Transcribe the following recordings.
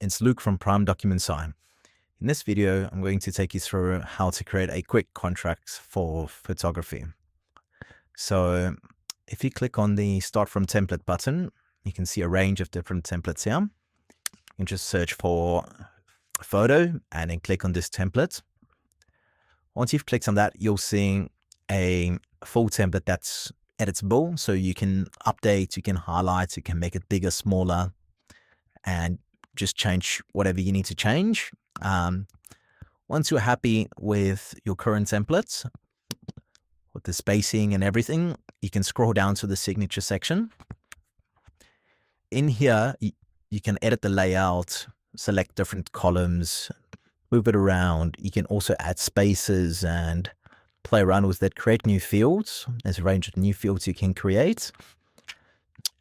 it's Luke from Prime Document Sign. In this video, I'm going to take you through how to create a quick contract for photography. So if you click on the Start from Template button, you can see a range of different templates here. You can just search for a photo and then click on this template. Once you've clicked on that, you'll see a full template that's editable. So you can update, you can highlight, you can make it bigger, smaller, and just change whatever you need to change. Once you're happy with your current templates, with the spacing and everything, you can scroll down to the signature section. In here, you can edit the layout, select different columns, move it around. You can also add spaces and play around with that, create new fields. There's a range of new fields you can create.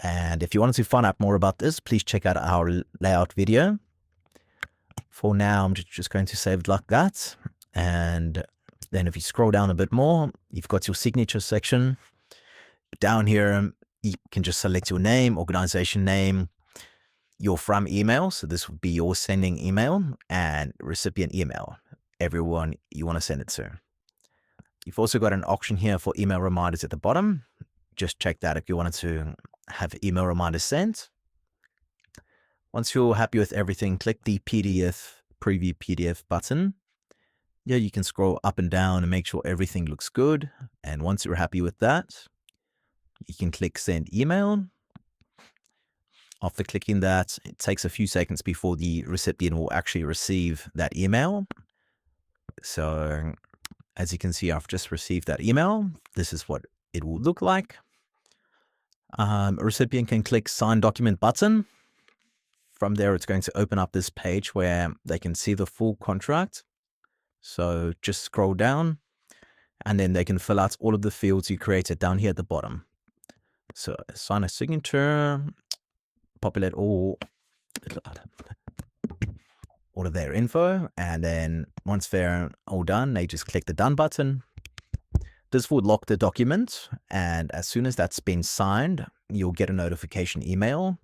And if you wanted to find out more about this, please check out our layout video. For now, I'm just going to save it like that. And then if you scroll down a bit more, you've got your signature section. Down here, you can just select your name, organization name, your from email. So this would be your sending email, and recipient email, everyone you want to send it to. You've also got an option here for email reminders at the bottom. Just check that if you wanted to have email reminders sent. Once you're happy with everything, click the PDF, Preview PDF button. Yeah, you can scroll up and down and make sure everything looks good. And once you're happy with that, you can click Send Email. After clicking that, it takes a few seconds before the recipient will actually receive that email. So as you can see, I've just received that email. This is what it will look like. A recipient can click Sign Document button. From there, it's going to open up this page where they can see the full contract. So just scroll down, and then they can fill out all of the fields you created down here at the bottom. So sign a signature, populate all of their info, and then once they're all done, they just click the Done button. This will lock the document, and as soon as that's been signed, you'll get a notification email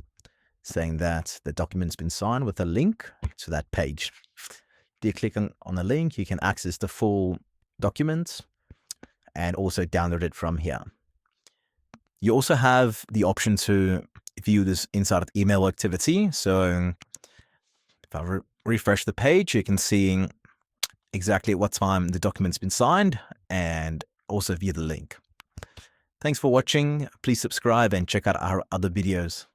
saying that the document's been signed with a link to that page. If you click on the link, you can access the full document and also download it from here. You also have the option to view this inside of email activity. So if I refresh the page, you can see exactly at what time the document's been signed and also view the link. Thanks for watching. Please subscribe and check out our other videos.